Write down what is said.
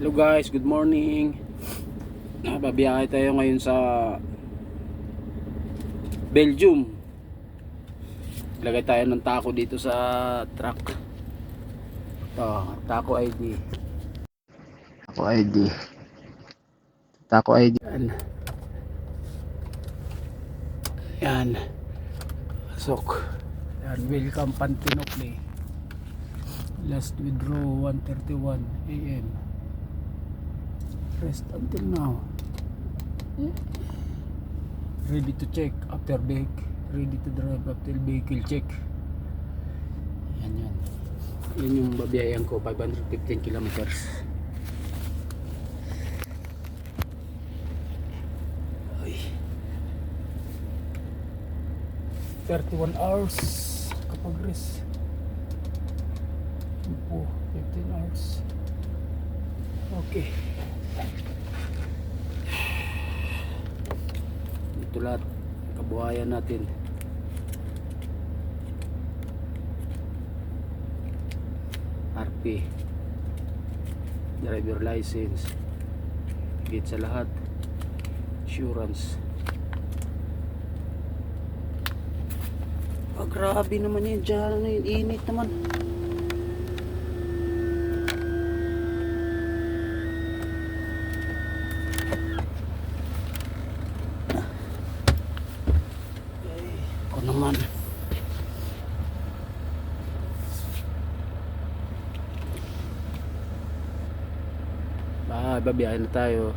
Hello guys, good morning. Babiyahe tayo ngayon sa Belgium. Lagay tayo ng tako dito sa truck. Tako ID. Tako ID. Tako ID. Yan. Pasok. Yan, welcome Pantinople. Last withdraw 1:31 AM. Rest until now. Ready to check after bake. Ready to drive after vehicle check. Yan. Yun yung babiyayan ko, 515 kilometers. Ay. 31 hours kapag rest. 15 hours. Okay. Ito lahat kabuhayan natin. RP, driver license, higit sa lahat insurance. Grabe naman yan dyan, init naman. Naman babiyahin na tayo.